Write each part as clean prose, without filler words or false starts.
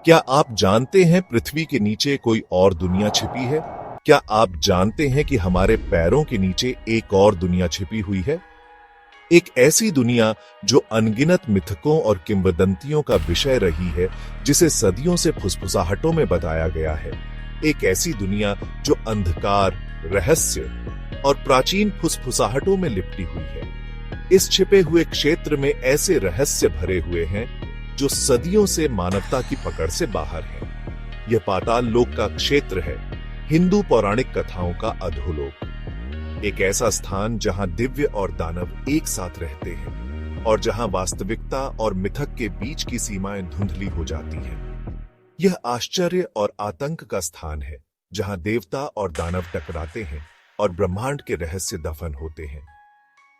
क्या आप जानते हैं पृथ्वी के नीचे कोई और दुनिया छिपी है? क्या आप जानते हैं कि हमारे पैरों के नीचे एक और दुनिया छिपी हुई है? एक ऐसी दुनिया जो अनगिनत मिथकों और किंवदंतियों का विषय रही है, जिसे सदियों से फुसफुसाहटों में बताया गया है। एक ऐसी दुनिया जो अंधकार, रहस्य और प्राचीन फुसफुसाहटों में लिपटी हुई है। इस छिपे हुए क्षेत्र में ऐसे रहस्य भरे हुए हैं जो सदियों से मानवता की पकड़ से बाहर है। यह पाताल लोक का क्षेत्र है, हिंदू पौराणिक कथाओं का अधोलोक। एक ऐसा स्थान जहां दिव्य और दानव एक साथ रहते हैं और जहां वास्तविकता और मिथक के बीच की सीमाएं धुंधली हो जाती हैं। यह आश्चर्य और आतंक का स्थान है, जहां देवता और दानव टकराते हैं और ब्रह्मांड के रहस्य दफन होते हैं।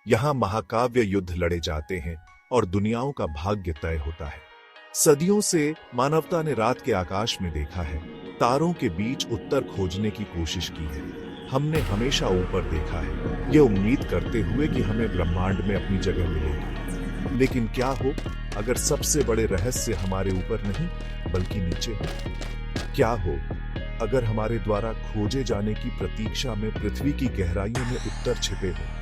यहां महाकाव्य युद्ध लड़े जाते हैं और दुनियाओं का भाग्य तय होता है। सदियों से मानवता ने रात के आकाश में देखा है, तारों के बीच उत्तर खोजने की कोशिश की है। हमने हमेशा ऊपर देखा है, ये उम्मीद करते हुए कि हमें ब्रह्मांड में अपनी जगह मिलेगी। लेकिन क्या हो अगर सबसे बड़े रहस्य हमारे ऊपर नहीं बल्कि नीचे हो? क्या हो अगर हमारे द्वारा खोजे जाने की प्रतीक्षा में पृथ्वी की गहराइयों में उत्तर छिपे हो?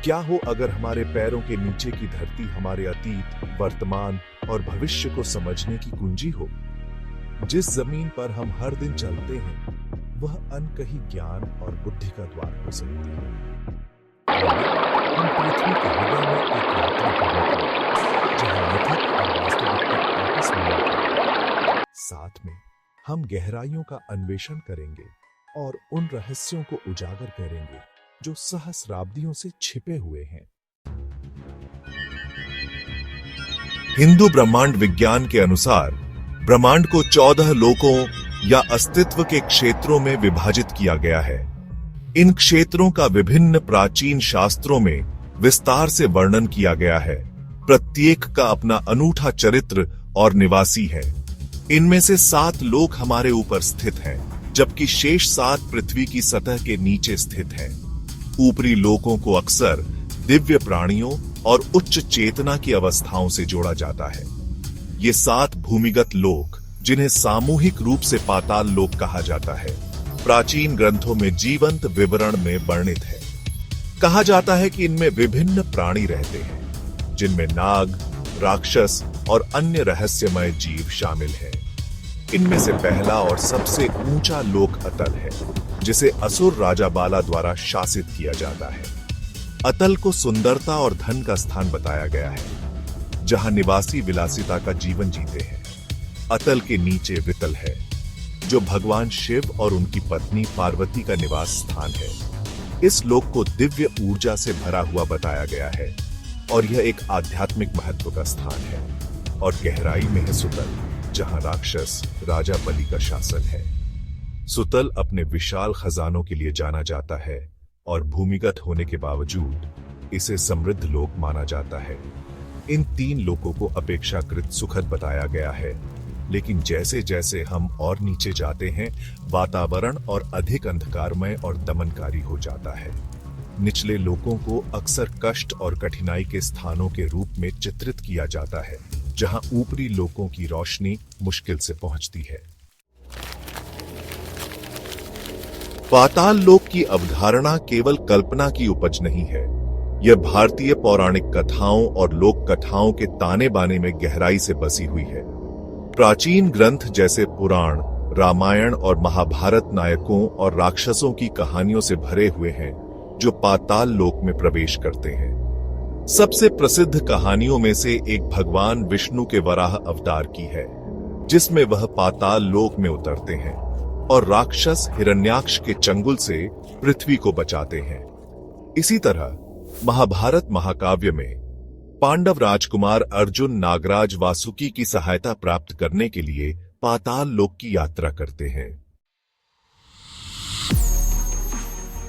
क्या हो अगर हमारे पैरों के नीचे की धरती हमारे अतीत, वर्तमान और भविष्य को समझने की कुंजी हो? जिस जमीन पर हम हर दिन चलते हैं, वह अनकही ज्ञान और बुद्धि का द्वार हो सकती है। हम पृथ्वी के हृदय में एक यात्रा पर निकले, जहां मिथक और वास्तविकता आपस में मिलते हैं। साथ में हम गहराइयों का अन्वेषण करेंगे और उन रहस्यों को उजागर करेंगे जो सहस्राब्दियों से छिपे हुए हैं। हिंदू ब्रह्मांड विज्ञान के अनुसार ब्रह्मांड को 14 लोकों या अस्तित्व के क्षेत्रों में विभाजित किया गया है। इन क्षेत्रों का विभिन्न प्राचीन शास्त्रों में विस्तार से वर्णन किया गया है। प्रत्येक का अपना अनूठा चरित्र और निवासी है। इनमें से 7 लोक हमारे ऊपर स्थित हैं, जबकि शेष 7 पृथ्वी की सतह के नीचे स्थित हैं। ऊपरी लोकों को अक्सर दिव्य प्राणियों और उच्च चेतना की अवस्थाओं से जोड़ा जाता है। ये 7 भूमिगत लोक, जिन्हें सामूहिक रूप से पाताल लोक कहा जाता है, प्राचीन ग्रंथों में जीवंत विवरण में वर्णित है। कहा जाता है कि इनमें विभिन्न प्राणी रहते हैं, जिनमें नाग, राक्षस और अन्य रहस्यमय जीव शामिल हैं। इनमें से पहला और सबसे ऊंचा लोक अतल है, जिसे असुर राजा बाला द्वारा शासित किया जाता है। अतल को सुंदरता और धन का स्थान बताया गया है, जहां निवासी विलासिता का जीवन जीते हैं। अतल के नीचे वितल है, जो भगवान शिव और उनकी पत्नी पार्वती का निवास स्थान है। इस लोक को दिव्य ऊर्जा से भरा हुआ बताया गया है और यह एक आध्यात्मिक महत्व का स्थान है। और गहराई में है सुतल, जहां राक्षस राजा बलि का शासन है। सुतल अपने विशाल खजानों के लिए जाना जाता है और भूमिगत होने के बावजूद इसे समृद्ध लोक माना जाता है। इन 3 लोकों को अपेक्षाकृत सुखद बताया गया है, लेकिन जैसे जैसे हम और नीचे जाते हैं, वातावरण और अधिक अंधकारमय और दमनकारी हो जाता है। निचले लोकों को अक्सर कष्ट और कठिनाई के स्थानों के रूप में चित्रित किया जाता है, जहां ऊपरी लोकों की रोशनी मुश्किल से पहुंचती है। पाताल लोक की अवधारणा केवल कल्पना की उपज नहीं है। यह भारतीय पौराणिक कथाओं और लोक कथाओं के ताने बाने में गहराई से बसी हुई है। प्राचीन ग्रंथ जैसे पुराण, रामायण और महाभारत नायकों और राक्षसों की कहानियों से भरे हुए हैं, जो पाताल लोक में प्रवेश करते हैं। सबसे प्रसिद्ध कहानियों में से एक भगवान विष्णु के वराह अवतार की है, जिसमें वह पाताल लोक में उतरते हैं और राक्षस हिरण्याक्ष के चंगुल से पृथ्वी को बचाते हैं। इसी तरह महाभारत महाकाव्य में पांडव राजकुमार अर्जुन नागराज वासुकी की सहायता प्राप्त करने के लिए पाताल लोक की यात्रा करते हैं।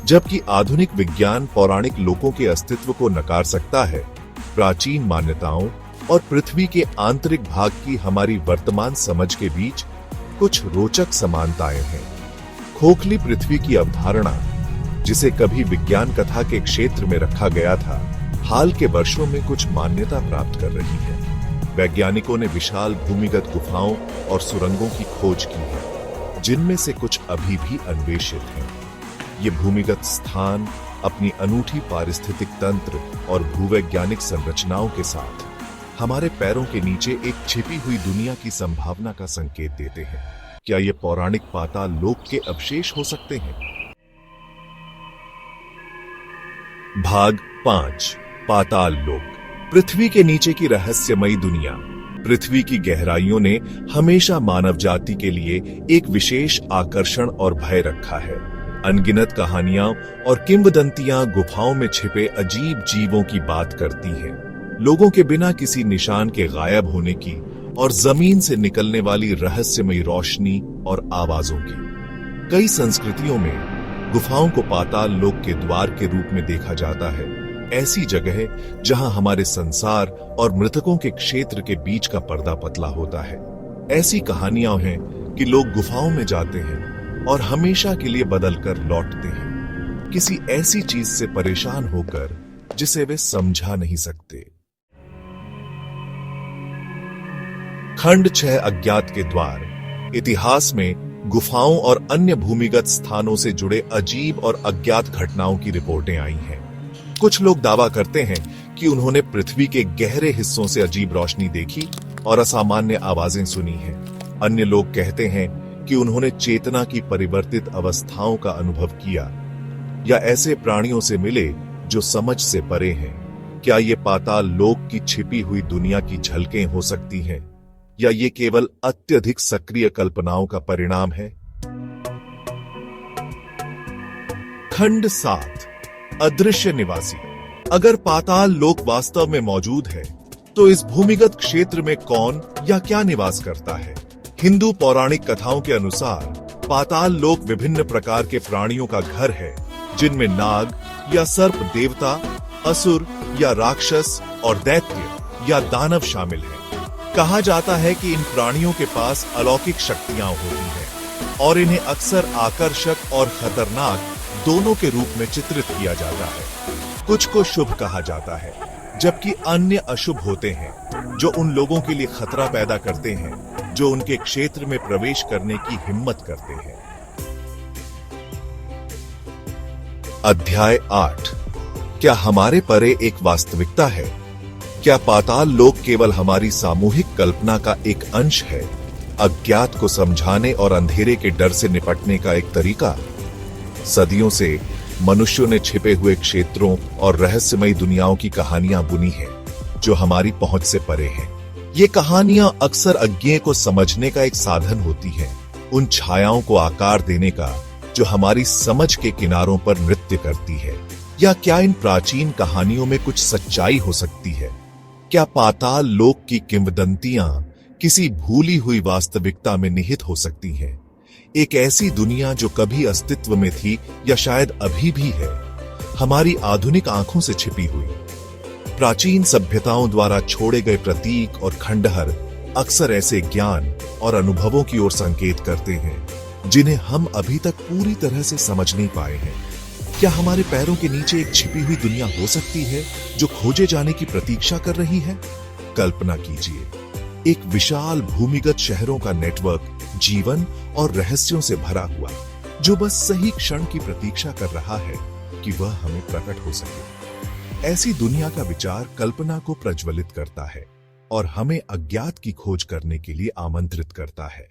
जबकि आधुनिक विज्ञान पौराणिक लोकों के अस्तित्व को नकार सकता है, प्राचीन मान्यताओं और पृथ्वी के आंतरिक भाग की हमारी वर्तमान समझ के बीच कुछ रोचक समानताएं हैं। खोखली पृथ्वी की अवधारणा, जिसे कभी विज्ञान कथा के क्षेत्र में रखा गया था, हाल के वर्षों में कुछ मान्यता प्राप्त कर रही है। वैज्ञानिकों ने विशाल भूमिगत गुफाओं और सुरंगों की खोज की है, जिनमें से कुछ अभी भी अन्वेषित हैं। ये भूमिगत स्थान अपनी अनूठी पारिस्थितिक तंत्र और भूवैज्ञानिक संरचनाओं के साथ हमारे पैरों के नीचे एक छिपी हुई दुनिया की संभावना का संकेत देते हैं। क्या ये पौराणिक पाताल लोक के अवशेष हो सकते हैं? भाग 5 पाताल लोक। पृथ्वी के नीचे की रहस्यमयी दुनिया। पृथ्वी की गहराइयों ने हमेशा मानव जाति के लिए एक विशेष आकर्षण और भय रखा है। अनगिनत कहानियां और किंवदंतियां गुफाओं में छिपे अजीब जीवों की बात करती हैं, लोगों के बिना किसी निशान के गायब होने की और जमीन से निकलने वाली रहस्यमयी रोशनी और आवाजों की। कई संस्कृतियों में गुफाओं को पाताल लोक के द्वार के रूप में देखा जाता है, ऐसी जगह जहां हमारे संसार और मृतकों के क्षेत्र के बीच का पर्दा पतला होता है। ऐसी कहानियां हैं कि लोग गुफाओं में जाते हैं और हमेशा के लिए बदलकर लौटते हैं, किसी ऐसी चीज से परेशान होकर जिसे वे समझा नहीं सकते। खंड 6 अज्ञात के द्वार। इतिहास में गुफाओं और अन्य भूमिगत स्थानों से जुड़े अजीब और अज्ञात घटनाओं की रिपोर्टें आई हैं। कुछ लोग दावा करते हैं कि उन्होंने पृथ्वी के गहरे हिस्सों से अजीब रोशनी देखी और असामान्य आवाजें सुनी हैं। अन्य लोग कहते हैं कि उन्होंने चेतना की परिवर्तित अवस्थाओं का अनुभव किया या ऐसे प्राणियों से मिले जो समझ से परे हैं। क्या ये पाताल लोक की छिपी हुई दुनिया की झलकें हो सकती हैं या ये केवल अत्यधिक सक्रिय कल्पनाओं का परिणाम है? खंड 7 अदृश्य निवासी। अगर पाताल लोक वास्तव में मौजूद है तो इस भूमिगत क्षेत्र में कौन या क्या निवास करता है? हिंदू पौराणिक कथाओं के अनुसार पाताल लोक विभिन्न प्रकार के प्राणियों का घर है, जिनमें नाग या सर्प देवता, असुर या राक्षस और दैत्य या दानव शामिल हैं। कहा जाता है कि इन प्राणियों के पास अलौकिक शक्तियां होती हैं और इन्हें अक्सर आकर्षक और खतरनाक दोनों के रूप में चित्रित किया जाता है। कुछ को शुभ कहा जाता है, जबकि अन्य अशुभ होते हैं, जो उन लोगों के लिए खतरा पैदा करते हैं जो उनके क्षेत्र में प्रवेश करने की हिम्मत करते हैं। अध्याय 8 क्या हमारे परे एक वास्तविकता है? क्या पाताल लोक केवल हमारी सामूहिक कल्पना का एक अंश है, अज्ञात को समझाने और अंधेरे के डर से निपटने का एक तरीका? सदियों से मनुष्यों ने छिपे हुए क्षेत्रों और रहस्यमयी दुनियाओं की कहानियां बुनी हैं, जो हमारी पहुंच से परे हैं। ये कहानियां अक्सर अज्ञेय को समझने का एक साधन होती हैं, उन छायाओं को आकार देने का जो हमारी समझ के किनारों पर नृत्य करती है। या क्या इन प्राचीन कहानियों में कुछ सच्चाई हो सकती है? क्या पाताल लोक की किंवदंतियां किसी भूली हुई वास्तविकता में निहित हो सकती हैं? एक ऐसी दुनिया जो कभी अस्तित्व में थी या शायद अभी भी है, हमारी आधुनिक आंखों से छिपी हुई। प्राचीन सभ्यताओं द्वारा छोड़े गए प्रतीक और खंडहर अक्सर ऐसे ज्ञान और अनुभवों की ओर संकेत करते हैं जिन्हें हम अभी तक पूरी तरह से समझ नहीं पाए हैं। क्या हमारे पैरों के नीचे एक छिपी हुई दुनिया हो सकती है जो खोजे जाने की प्रतीक्षा कर रही है? कल्पना कीजिए, एक विशाल भूमिगत शहरों का नेटवर्क जीवन और रहस्यों से भरा हुआ, जो बस सही क्षण की प्रतीक्षा कर रहा है कि वह हमें प्रकट हो सके। ऐसी दुनिया का विचार कल्पना को प्रज्वलित करता है और हमें अज्ञात की खोज करने के लिए आमंत्रित करता है।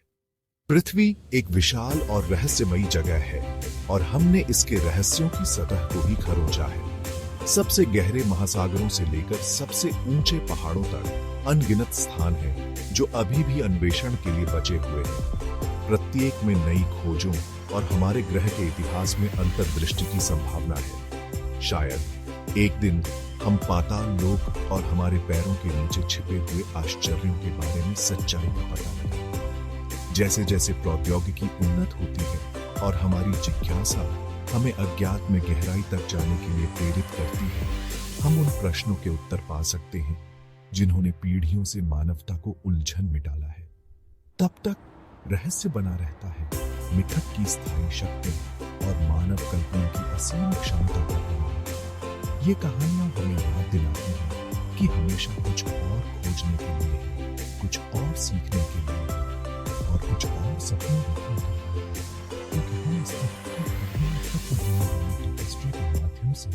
पृथ्वी एक विशाल और रहस्यमयी जगह है और हमने इसके रहस्यों की सतह को ही खरोंचा है। सबसे गहरे महासागरों से लेकर सबसे ऊंचे पहाड़ों तक अनगिनत स्थान हैं जो अभी भी अन्वेषण के लिए बचे हुए हैं। प्रत्येक में नई खोजों और हमारे ग्रह के इतिहास में अंतर्दृष्टि की संभावना है। शायद एक दिन हम पाताल लोक और हमारे पैरों के नीचे छिपे हुए आश्चर्यों के बारे में सच्चाई का पता लगे। जैसे जैसे प्रौद्योगिकी उन्नत होती है और हमारी जिज्ञासा हमें अज्ञात में गहराई तक जाने के लिए प्रेरित करती है, हम उन प्रश्नों के उत्तर पा सकते हैं जिन्होंने पीढ़ियों से मानवता को उलझन में डाला है। तब तक रहस्य बना रहता है मिथक की स्थायी शक्ति और मानव कल्पना की असीम क्षमता का प्रभाव। ये कहानियां हमें याद दिलाती हैं कि हमेशा कुछ और खोजने के लिए कुछ और सीखने के लिए और कुछ और सपने देखने के लिए, क्योंकि हम इस तथ्य को हिस्ट्री के माध्यम से